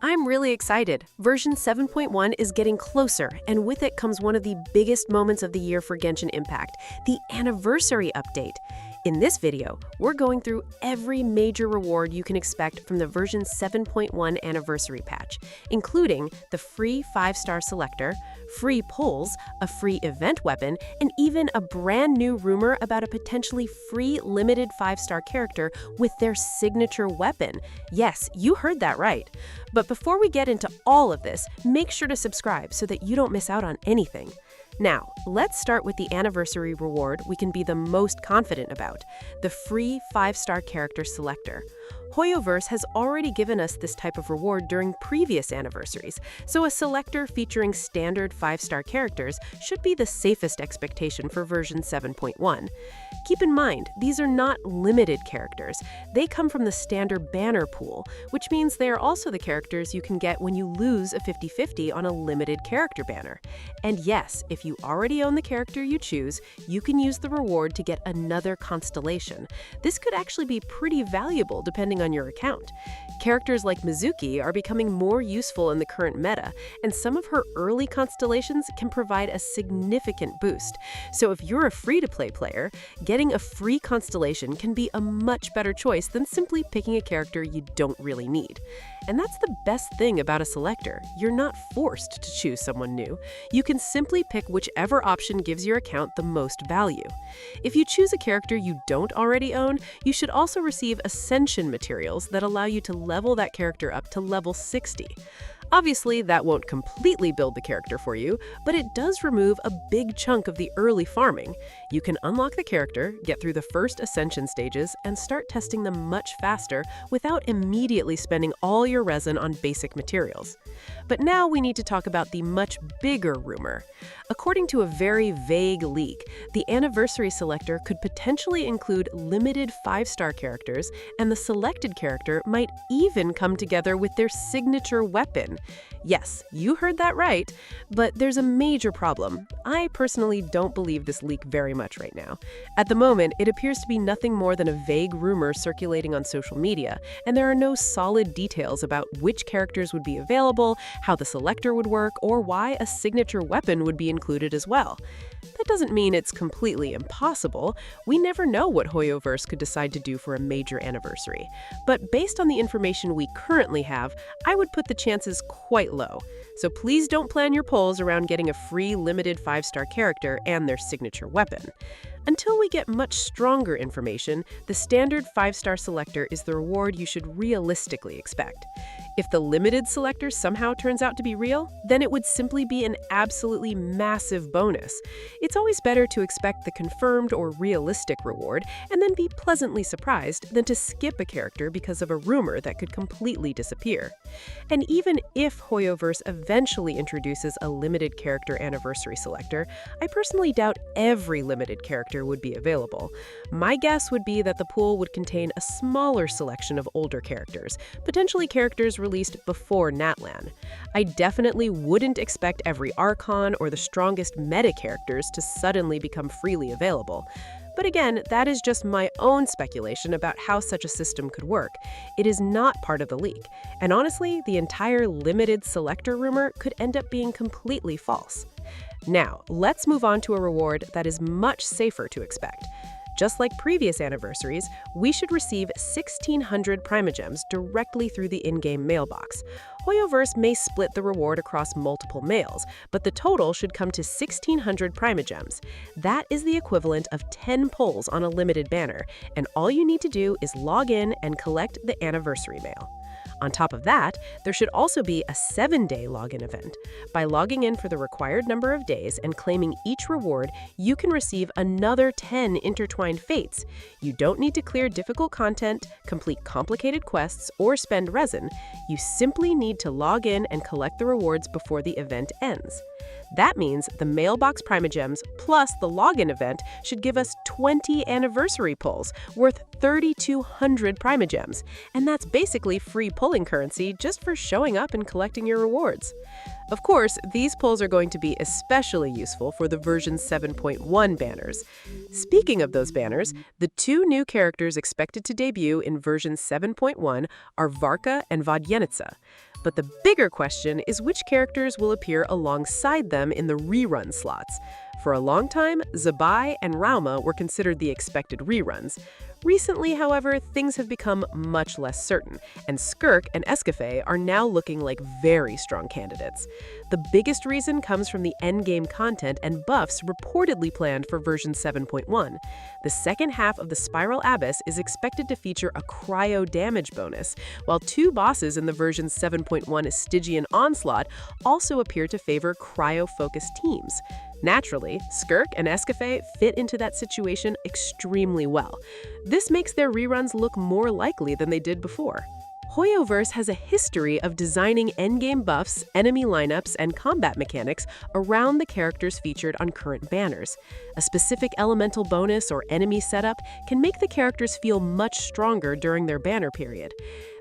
I'm really excited. Version 7.1 is getting closer, and with it comes one of the biggest moments of the year for Genshin Impact, the anniversary update. In this video, we're going through every major reward you can expect from the version 7.1 anniversary patch, including the free 5-star Selector, free pulls, a free event weapon, and even a brand new rumor about a potentially free limited 5-star character with their signature weapon. Yes, you heard that right. But before we get into all of this, make sure to subscribe so that you don't miss out on anything. Now, let's start with the anniversary reward we can be the most confident about, the free 5-star character Selector. Hoyoverse has already given us this type of reward during previous anniversaries, so a Selector featuring standard 5-star characters should be the safest expectation for version 7.1. Keep in mind, these are not limited characters. They come from the standard banner pool, which means they are also the characters you can get when you lose a 50-50 on a limited character banner. And yes, if you already own the character you choose, you can use the reward to get another Constellation. This could actually be pretty valuable depending on your account. Characters like Mizuki are becoming more useful in the current meta, and some of her early Constellations can provide a significant boost. So if you're a free-to-play player, getting a free Constellation can be a much better choice than simply picking a character you don't really need. And that's the best thing about a Selector. You're not forced to choose someone new. You can simply pick whichever option gives your account the most value. If you choose a character you don't already own, you should also receive Ascension materials that allow you to level that character up to level 60. Obviously, that won't completely build the character for you, but it does remove a big chunk of the early farming. You can unlock the character, get through the first Ascension stages, and start testing them much faster without immediately spending all your resin on basic materials. But now we need to talk about the much bigger rumor. According to a very vague leak, the anniversary Selector could potentially include limited 5-star characters, and the selected character might even come together with their signature weapon. Yes, you heard that right, but there's a major problem. I personally don't believe this leak very much right now. At the moment, it appears to be nothing more than a vague rumor circulating on social media, and there are no solid details about which characters would be available, how the Selector would work, or why a signature weapon would be included as well. That doesn't mean it's completely impossible. We never know what Hoyoverse could decide to do for a major anniversary. But based on the information we currently have, I would put the chances quite low. So please don't plan your polls around getting a free limited 5-star character and their signature weapon. Until we get much stronger information, the standard 5-star Selector is the reward you should realistically expect. If the limited Selector somehow turns out to be real, then it would simply be an absolutely massive bonus. It's always better to expect the confirmed or realistic reward and then be pleasantly surprised than to skip a character because of a rumor that could completely disappear. And even if Hoyoverse eventually introduces a limited character anniversary Selector, I personally doubt every limited character would be available. My guess would be that the pool would contain a smaller selection of older characters, potentially characters released before Natlan. I definitely wouldn't expect every Archon or the strongest meta characters to suddenly become freely available. But again, that is just my own speculation about how such a system could work. It is not part of the leak. And honestly, the entire limited Selector rumor could end up being completely false. Now, let's move on to a reward that is much safer to expect. Just like previous anniversaries, we should receive 1,600 Primogems directly through the in-game mailbox. Hoyoverse may split the reward across multiple mails, but the total should come to 1,600 Primogems. That is the equivalent of 10 pulls on a limited banner, and all you need to do is log in and collect the anniversary mail. On top of that, there should also be a 7-day login event. By logging in for the required number of days and claiming each reward, you can receive another 10 intertwined fates. You don't need to clear difficult content, complete complicated quests, or spend resin. You simply need to log in and collect the rewards before the event ends. That means the mailbox Primogems plus the login event should give us 20 anniversary pulls worth 3,200 Primogems, and that's basically free pulling currency just for showing up and collecting your rewards. Of course, these pulls are going to be especially useful for the version 7.1 banners. Speaking of those banners, the two new characters expected to debut in version 7.1 are Varka and Vodyanitsa. But the bigger question is which characters will appear alongside them in the rerun slots. For a long time, Zabai and Rauma were considered the expected reruns. Recently, however, things have become much less certain, and Skirk and Escoffier are now looking like very strong candidates. The biggest reason comes from the endgame content and buffs reportedly planned for version 7.1. The second half of the Spiral Abyss is expected to feature a cryo damage bonus, while two bosses in the version 7.1 Stygian Onslaught also appear to favor cryo-focused teams. Naturally, Skirk and Escoffier fit into that situation extremely well. This makes their reruns look more likely than they did before. Hoyoverse has a history of designing endgame buffs, enemy lineups, and combat mechanics around the characters featured on current banners. A specific elemental bonus or enemy setup can make the characters feel much stronger during their banner period.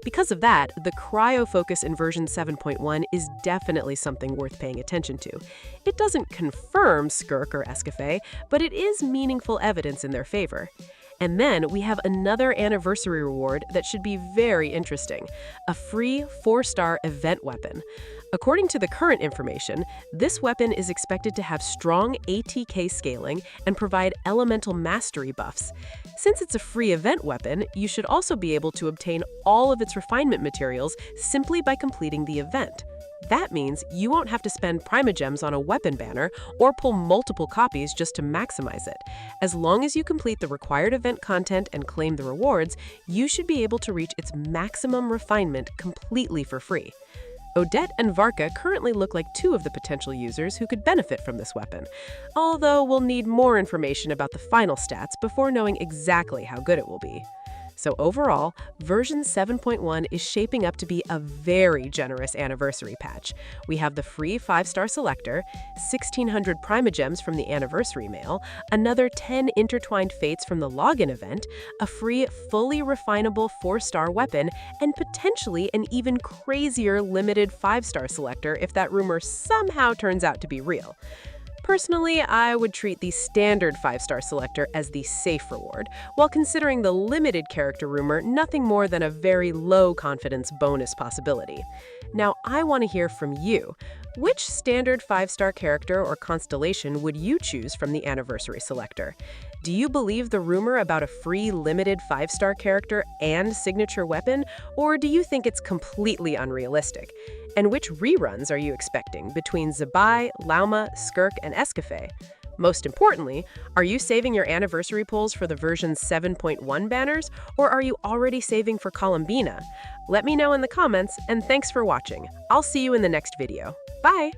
Because of that, the cryo focus in version 7.1 is definitely something worth paying attention to. It doesn't confirm Skirk or Escoffier, but it is meaningful evidence in their favor. And then we have another anniversary reward that should be very interesting, a free 4-star event weapon. According to the current information, this weapon is expected to have strong ATK scaling and provide elemental mastery buffs. Since it's a free event weapon, you should also be able to obtain all of its refinement materials simply by completing the event. That means you won't have to spend Primogems on a weapon banner or pull multiple copies just to maximize it. As long as you complete the required event content and claim the rewards, you should be able to reach its maximum refinement completely for free. Odette and Varka currently look like two of the potential users who could benefit from this weapon, although we'll need more information about the final stats before knowing exactly how good it will be. So overall, version 7.1 is shaping up to be a very generous anniversary patch. We have the free 5-star Selector, 1,600 Primogems from the anniversary mail, another 10 intertwined fates from the login event, a free fully refinable 4-star weapon, and potentially an even crazier limited 5-star Selector if that rumor somehow turns out to be real. Personally, I would treat the standard 5-star Selector as the safe reward, while considering the limited character rumor nothing more than a very low-confidence bonus possibility. Now, I want to hear from you. Which standard 5-star character or constellation would you choose from the anniversary Selector? Do you believe the rumor about a free limited 5-star character and signature weapon, or do you think it's completely unrealistic? And which reruns are you expecting between Zabai, Lauma, Skirk, and Escoffier? Most importantly, are you saving your anniversary pulls for the version 7.1 banners, or are you already saving for Columbina? Let me know in the comments, and thanks for watching. I'll see you in the next video. Bye!